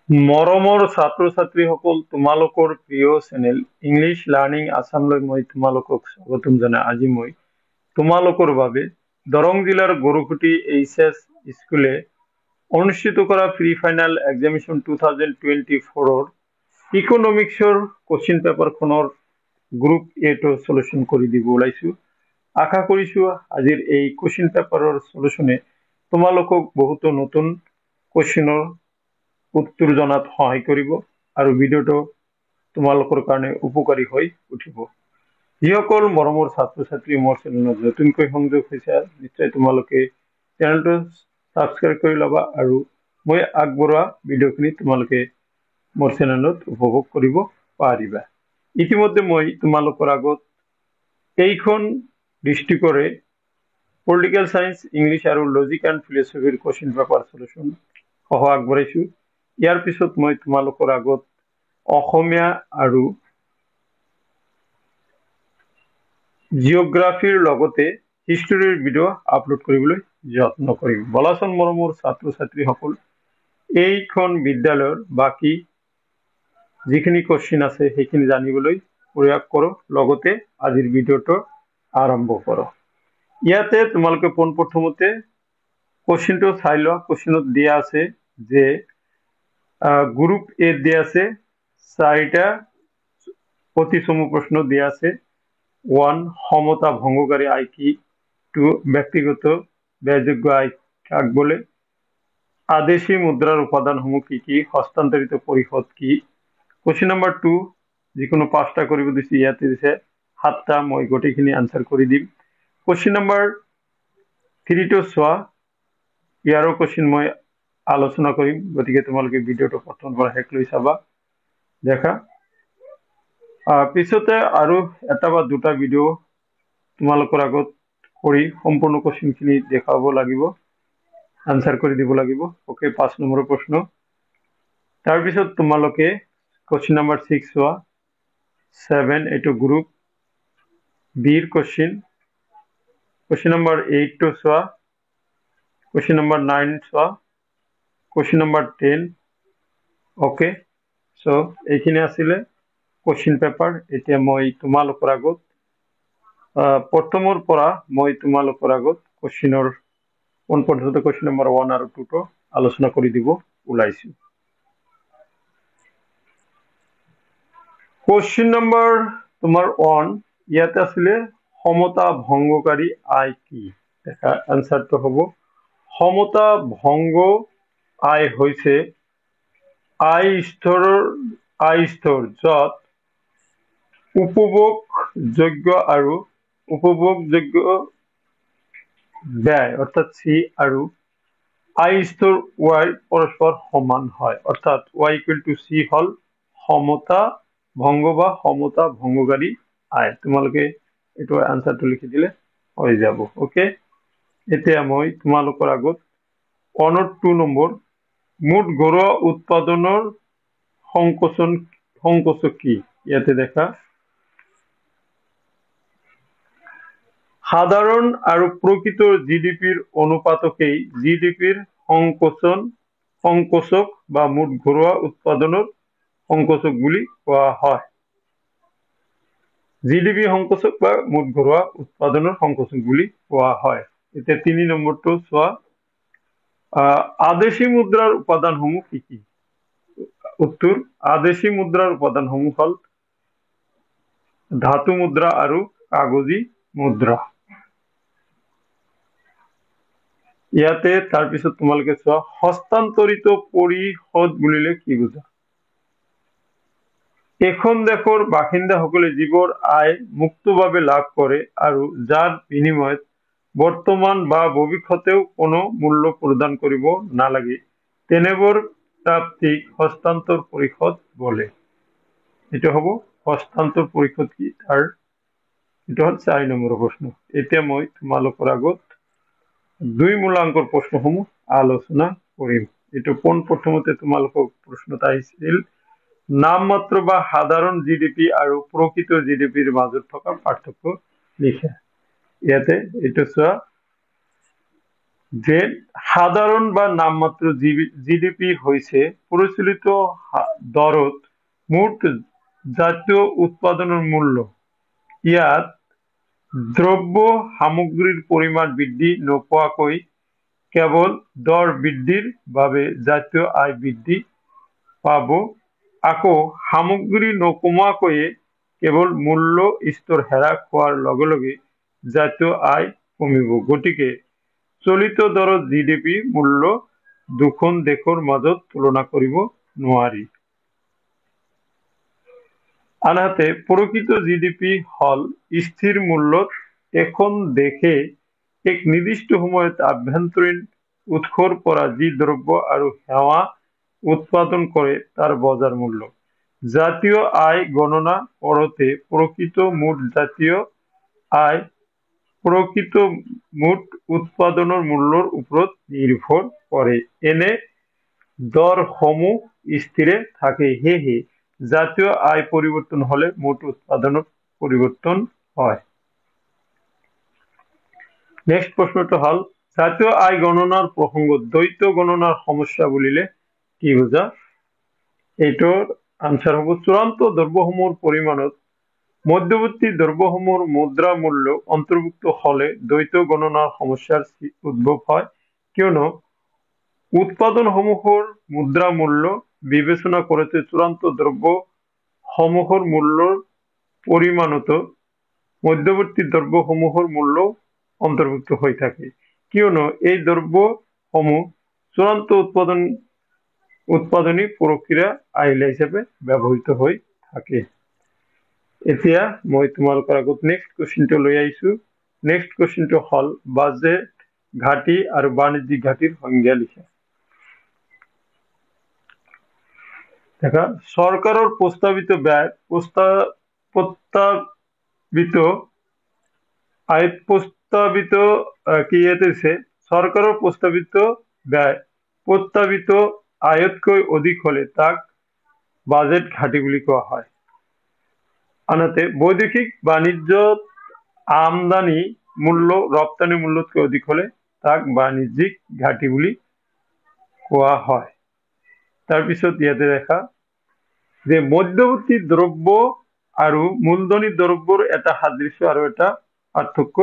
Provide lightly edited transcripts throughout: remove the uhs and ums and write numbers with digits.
মৰমৰ ছাত্ৰ ছাত্ৰীসকল তোমালোকৰ প্ৰিয় চেনেল ইংলিছ লাৰ্নিং আছামলৈ মই তোমালোকক স্বাগতম জনাই আজি মই তোমালোকৰ বাবে দৰং জিলাৰ গৰুকুটি এইচএস স্কুলে অনুষ্ঠিত কৰা প্ৰি ফাইনাল এক্সামিনেশ্যন 2024 ইকনমিক্সৰ কোশ্চিন পেপাৰখনৰ গ্ৰুপ এ টো সলিউশন কৰি দিব ওলাইছো আশা কৰিছো আজিৰ এই কোশ্চিন পেপাৰৰ সলিউশনে তোমালোকক বহুত নতুন কোশ্চিনৰ উত্তৰ জনাত সহায় কৰিব আৰু ভিডিওটো তোমালোকৰ কাৰণে উপকাৰী হৈ উঠিব যিসকল মৰমৰ ছাত্ৰ ছাত্ৰী মোৰ চেনেলত নতুনকৈ সংযোগ হৈছে নিশ্চয় তোমালোকে চেনেলটো সাবস্ক্ৰাইব কৰি ল'বা আৰু মই আগবঢ়োৱা ভিডিওখিনি তোমালোকে মোৰ চেনেলত উপভোগ কৰিব পাৰিবা ইতিমধ্যে মই তোমালোকৰ আগত এইখন ডিস্ট্ৰিক্টৰে পলিটিক্যাল সায়েন্স ইংলিশ আৰু লজিক এণ্ড ফিলসফিৰ কোশ্চিন পেপাৰ সলিউশন সহ আগবঢ়াইছো ইয়াৰ পিছত মই তোমালোকৰ আগত অসমীয়া আৰু জিওগ্ৰাফিৰ লগতে হিষ্টৰীৰ ভিডিও আপলোড কৰিবলৈ যত্ন কৰিম বলাচন মৰমৰ ছাত্ৰ ছাত্ৰীসকল এইখন বিদ্যালয়ৰ বাকি যিখিনি কোশ্চিন আছে সেইখিনি জানিবলৈ প্ৰয়াস কৰক লগতে আজিৰ ভিডিওটো আৰম্ভ কৰক ইয়াতে তোমালোকে পোনপ্ৰথমতে কোশ্চিনটো চাই লোৱা কোশ্চিনত দিয়া আছে যে গ্রুপ এ দেয়া আছে 4টা প্রতিসম প্রশ্ন দেয়া আছে 1 সমতা ভঙ্গকারী আয় কি 2 ব্যক্তিগত ব্যয়যোগ্য আয় কাক বলে আদেশী মুদ্রার উপাদানসমূহ কি কি হস্তান্তরিত পরিশোধ কি কোশ্চিন নাম্বার 2 যিকোনো 5টা কৰিব দিছে ইয়াতে দিছে 7টা মই গোটেইখিনি আনসাৰ কৰি দিম কোশ্চিন নাম্বাৰ 3 টো চোৱা ইয়াৰো কোশ্চিন মই আলোচনা কৰিম গতিকে তোমালোকে ভিডিওটো প্ৰথমৰ পৰা শেষলৈ চাবা দেখা পিছতে আৰু এটা বা দুটা ভিডিও তোমালোকৰ আগত কৰি সম্পূৰ্ণ কোশ্চিনখিনি দেখাব লাগিব আনসাৰ কৰি দিব লাগিব ওকে 5 নম্বৰৰ প্ৰশ্ন তাৰ পিছত তোমালোকে কোশ্চিন নাম্বাৰ 6 চোৱা 7 এটো গ্ৰুপ বিৰ কোশ্চিন নাম্বাৰ 8 টো চোৱা কোশ্চিন নাম্বাৰ 9 চোৱা কোশ্চিন নাম্বাৰ 10 ওকে সো এইখিনি আছিল কোশ্চিন পেপাৰ এতিয়া মই তোমালোকৰ আগত প্ৰথমৰ পৰা মই তোমালোকৰ আগত কোশ্চিনৰ কোন পদ্ধতি কোশ্চিন নাম্বাৰ 1 আৰু 2 টো আলোচনা কৰি দিব ওলাইছো কোশ্চিন নাম্বাৰ তোমাৰ 1 ইয়াতে আছিল সমতা ভঙ্গকাৰী আয় কি দেখা আনসাৰটো হ'ব সমতা ভঙ্গ আয় হৈছে আয় স্তৰ যত উপভোগযোগ্য আৰু উপভোগযোগ্য ব্যয় অৰ্থাৎ সি আৰু আয় স্তৰ y পৰস্পৰ সমান হয় অর্থাৎ y ইকুয়াল টু c হল সমতা ভঙ্গ বা সমতা ভঙ্গকারী আয় তোমালোকে এটো আনসারটো লিখি দিলে হৈ যাব ওকে এতিয়া মই তোমালোকৰ আগত 2 নম্বৰ মুঠ ঘৰুৱা উৎপাদনৰ সংকোচক কি ইয়াতে দেখা সাধাৰণ আৰু প্ৰকৃত জিডিপিৰ অনুপাতকেই জিডিপিৰ সংকোচক বা মুঠ ঘৰুৱা উৎপাদনৰ সংকোচক বুলি কোৱা হয় জিডিপি সংকোচক বা মুঠ ঘৰুৱা উৎপাদনৰ সংকোচক বুলি কোৱা হয় এতিয়া 3 নম্বৰটো চোৱা আদেশী মুদ্ৰাৰ উপাদানসমূহ কি কি উত্তৰ আদেশী মুদ্ৰাৰ উপাদানসমূহ হল ধাতু মুদ্ৰা আৰু কাগজী মুদ্ৰা ইয়াতে তাৰ পিছত তোমালোকে চোৱা হস্তান্তৰিত পৰিশোধ বুলিলে কি বুজা এখন দেশৰ বাসিন্দাসকলে যিবোৰ আয় মুক্তভাৱে লাভ কৰে আৰু যাৰ বিনিময়ত বৰ্তমান বা ভবিষ্যতেও কোনো মূল্য প্ৰদান কৰিব নালাগে তেনেবোৰ প্ৰাপ্তিক হস্তান্তৰ পৰিশোধ বলে এটা হ'ব হস্তান্তৰ পৰিশোধ কি তাৰ এটা হল 4 নম্বৰৰ প্ৰশ্ন এতিয়া মই তোমালোকৰ আগত 2 মূলাংকৰ প্ৰশ্নসমূহ আলোচনা কৰিম এটো কোন প্ৰথমতে তোমালোকক প্ৰশ্নটা আহিছিল নামমাত্ৰ বা সাধাৰণ জিডিপি আৰু প্ৰকৃত জিডিপিৰ মাজত থকা পাৰ্থক্য লিখা ইয়াতে এটো চোৱা যে সাধাৰণ বা নামমাত্ৰ জিডিপি হয়েছে প্ৰচলিত দৰত মোট জাতীয় উৎপাদনেৰ মূল্য। ইয়াত দ্ৰব্য সামগ্ৰীৰ পৰিমাণ বৃদ্ধি নোপোৱাকৈ কেৱল দৰ বৃদ্ধিৰ বাবে জাতীয় আয় বৃদ্ধি পাব। আকৌ সামগ্ৰী নকমোৱাকৈয়ে কেৱল মূল্য স্তৰ হ্ৰাস হোৱাৰ লগে লগে জাতীয় আয় কমিব। গতিকে চলিত দৰত জিডিপি মূল্য দুখন দেশৰ মাজত তুলনা কৰিব নোৱাৰি। আনহাতে প্ৰকৃত জিডিপি হল স্থিৰ মূল্যত এখন দেশে এক নিৰ্দিষ্ট সময়ত আভ্যন্তৰীণ উৎসৰ পৰা যি দ্ৰব্য আৰু সেৱা উৎপাদন কৰে তাৰ বজাৰ মূল্য। জাতীয় আয় গণনা কৰোঁতে প্ৰকৃত মুঠ জাতীয় আয় প্ৰকৃত মুঠ উৎপাদনৰ মূল্যৰ ওপৰত নিৰ্ভৰ কৰে। এনে দৰসমূহ স্থিৰে থাকে, সেয়েহে জাতীয় আয় পরিবর্তন হলে মোট উৎপাদনের পরিবর্তন হয়। নেক্সট প্রশ্নটা হল জাতীয় আয় গণনার প্রসঙ্গ দ্বৈত গণনার সমস্যা বুলিলে কি বুঝা? এইটোর আনসার হব চূড়ান্ত দ্ৰব্যসমূহৰ পৰিমাণত মধ্যবৰ্তী দ্ৰব্যসমূহৰ মুদ্ৰা মূল্য অন্তৰ্ভুক্ত হলে দ্বৈত গণনাৰ সমস্যাৰ উদ্ভব হয়, কিয়নো উৎপাদনসমূহৰ মুদ্ৰা মূল্য বিবেচনা কৰতে চূড়ান্ত দ্ৰব্য সমূহৰ মূল্যৰ পৰিমাণত মধ্যবৰ্তী দ্ৰব্যসমূহৰ মূল্য অন্তৰ্ভুক্ত হৈ থাকে, কিয়নো এই দ্ৰব্যসমূহ চূড়ান্ত উৎপাদনী প্ৰক্ৰিয়া আহিলা হিচাপে ব্যৱহৃত হৈ থাকে। এতিয়া মই তোমালোকৰ আগত নেক্সট কুৱেশ্যনটো লৈ আহিছো। নেক্সট কুৱেশ্যনটো হল বাজেট ঘাটি আৰু বাণিজ্যিক ঘাটিৰ সংজ্ঞা লিখা। দেখা সৰকাৰেৰ প্ৰস্তাবিত ব্যয় সৰকাৰেৰ প্ৰস্তাবিত ব্যয় প্ৰস্তাবিত আয়তকৈ অধিক হলে তাক বাজেট ঘাটি বুলি কোৱা হয়। আনহাতে বৈদেশিক বাণিজ্যত আমদানি মূল্য ৰপ্তানি মূল্যতকৈ অধিক হলে তাক বাণিজ্যিক ঘাটি বুলি কোৱা হয়। তাৰপিছত ইয়াতে দেখা যে মধ্যবৰ্তী দ্ৰব্য আৰু মূলধনী দ্ৰব্যৰ এটা সাদৃশ্য আৰু এটা পাৰ্থক্য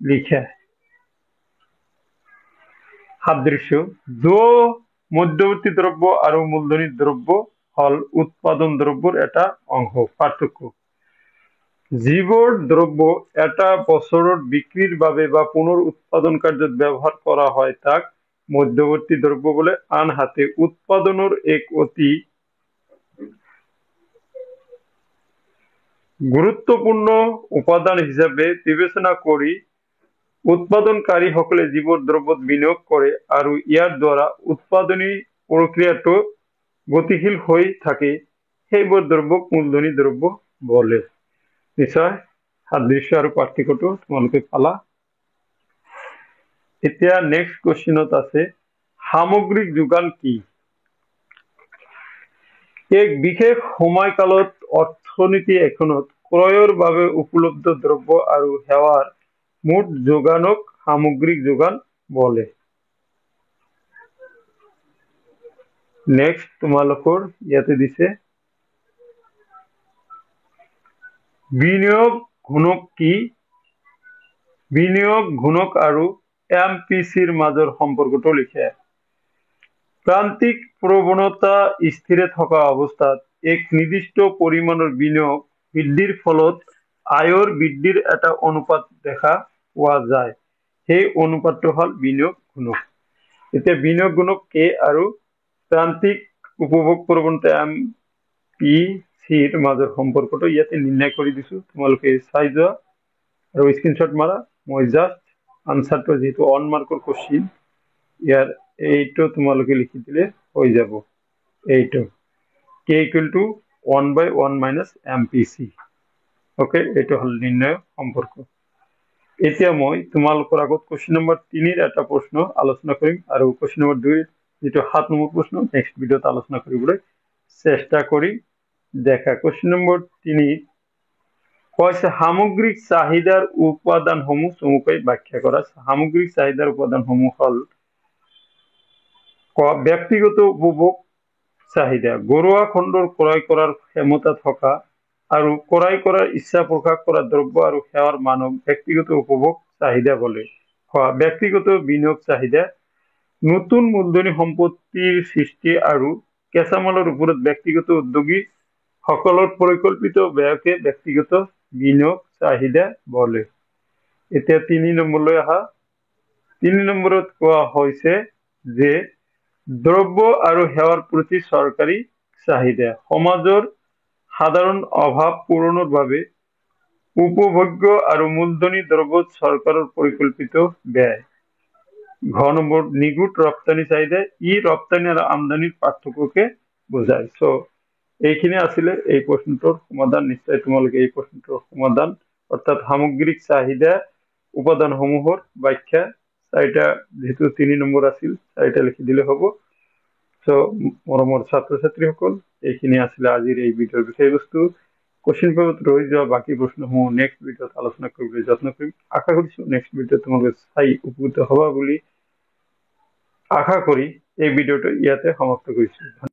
লিখা। সাদৃশ্য মধ্যবৰ্তী দ্ৰব্য আৰু মূলধনী দ্ৰব্য হল উৎপাদন দ্ৰব্যৰ এটা অংশ। পাৰ্থক্য যিবোৰ দ্ৰব্য এটা বছৰত বিক্ৰিৰ বাবে বা পুনৰ উৎপাদন কাৰ্যত ব্যৱহাৰ কৰা হয় তাক মধ্যবৰ্তী দ্ৰব্য বলে। আনহাতে উৎপাদনেৰ এক অতি গুৰুত্বপূৰ্ণ উপাদান হিচাপে বিবেচনা কৰি উৎপাদনকাৰীসকলে যিবোৰ দ্ৰব্যত বিনিয়োগ কৰে আৰু ইয়াৰ দ্বাৰা উৎপাদনী প্ৰক্ৰিয়াটো গতিশীল হৈ থাকে সেইবোৰ দ্ৰব্যক মূলধনী দ্ৰব্য বলে। নিশ্চয় সাদৃশ্য আৰু পাৰ্থক্যটো তোমালোকে পালা। এতিয়া নেক্সট কুৱেশ্যনত আছে সামগ্ৰিক যোগান কি? এক বিশেষ সময়কালত অৰ্থনীতি এখনত ক্ৰয়ৰ বাবে উপলব্ধ দ্ৰব্য আৰু সেৱাৰ মুঠ যোগানক সামগ্ৰিক যোগান বলে। নেক্সট তোমালোকৰ ইয়াতে দিছে বিনিয়োগ গুণক কি? বিনিয়োগ গুণক আৰু MPCৰ মাজৰ সম্পৰ্কটো লিখে। প্ৰান্তিক প্ৰৱণতা স্থিৰে থকা অৱস্থাত এক নিৰ্দিষ্ট পৰিমাণৰ বিনিয়োগ বৃদ্ধিৰ ফলত আয়ৰ বৃদ্ধিৰ এটা অনুপাত দেখা পোৱা যায়, সেই অনুপাতটো হল বিনিয়োগ গুণক। এতিয়া বিনিয়োগ গুণক কে আৰু প্ৰান্তিক উপভোগ প্ৰৱণতা MPCৰ মাজৰ সম্পৰ্কটো ইয়াতে নিৰ্ণয় কৰি দিছো, তোমালোকে চাই যোৱা আৰু স্ক্ৰীনশ্বট মাৰা। মই জাস্ট আনসাৰটো যেহেতু অন মাৰ্কৰ কোশ্চিন ইয়াৰ এইটো তোমালোকে লিখি দিলে হৈ যাব। এইটো k = 1/1 - MPC। ওকে, এইটো হল নিৰ্ণয় সম্পৰ্ক। এতিয়া মই তোমালোকৰ আগত কুৱেশ্যন নম্বৰ 3 এটা প্ৰশ্ন আলোচনা কৰিম আৰু কুৱেশ্যন নম্বৰ 2 যেটো 7 নম্বৰ প্ৰশ্ন নেক্সট ভিডিওত আলোচনা কৰিবলৈ চেষ্টা কৰি দেখা। কুৱেশ্যন নম্বৰ 3 কইছে সামগ্ৰিক চাহিদাৰ উপাদানসমূহ চমুকৈ ব্যাখ্যা কৰা। সামগ্ৰিক চাহিদাৰ উপাদানসমূহ হল ব্যক্তিগত উপভোগ চাহিদা, ঘৰুৱা খণ্ডৰ ক্ৰয় কৰাৰ ক্ষমতা থকা আৰু ক্ৰয় কৰাৰ ইচ্ছা প্ৰকাশ কৰা দ্ৰব্য আৰু সেৱাৰ মানক ব্যক্তিগত উপভোগ চাহিদা বলে। ব্যক্তিগত বিনিয়োগ চাহিদা, নতুন মূলধনী সম্পত্তিৰ সৃষ্টি আৰু কেঁচামালৰ ওপৰত ব্যক্তিগত উদ্যোগী সকলৰ পৰিকল্পিত ব্যয়কে ব্যক্তিগত বিনিয়োগ চাহিদা বলে। এতিয়া ৩ নম্বৰলৈ আহা। ৩ নম্বৰত কোৱা হৈছে যে দ্ৰব্য আৰু সেৱাৰ প্ৰতি চৰকাৰী চাহিদা, সমাজৰ সাধাৰণ অভাৱ পূৰণৰ বাবে উপভোগ্য আৰু মূলধনী দ্ৰব্যত চৰকাৰৰ পৰিকল্পিত ব্যয়। ঘ নম্বৰ নিগুট ৰপ্তানি চাহিদা, ই ৰপ্তানি আৰু আমদানিৰ পাৰ্থক্যকে বুজায়। সো এইখিনি আছিলে এই প্ৰশ্নটোৰ সমাধান। নিশ্চয় তোমালোকে এই প্ৰশ্নটোৰ সমাধান অৰ্থাৎ সামগ্ৰিক চাহিদা উপাদানসমূহৰ ব্যাখ্যা চাৰিটা, যেহেতু ৩ নম্বৰ আছিল চাৰিটা লিখি দিলে হ'ব। সো মৰমৰ ছাত্ৰ ছাত্ৰীসকল, এইখিনি আছিলে আজিৰ এই ভিডিঅ'ৰ বিষয়বস্তু। কোশ্চিন পেপাৰত ৰৈ যোৱা বাকী প্ৰশ্নসমূহ নেক্সট ভিডিঅ'ত আলোচনা কৰিবলৈ যত্ন কৰিম। আশা কৰিছো নেক্সট ভিডিঅ'ত তোমালোকে চাই উপকৃত হবা বুলি আশা কৰি এই ভিডিঅ'টো ইয়াতে সমাপ্ত কৰিছো।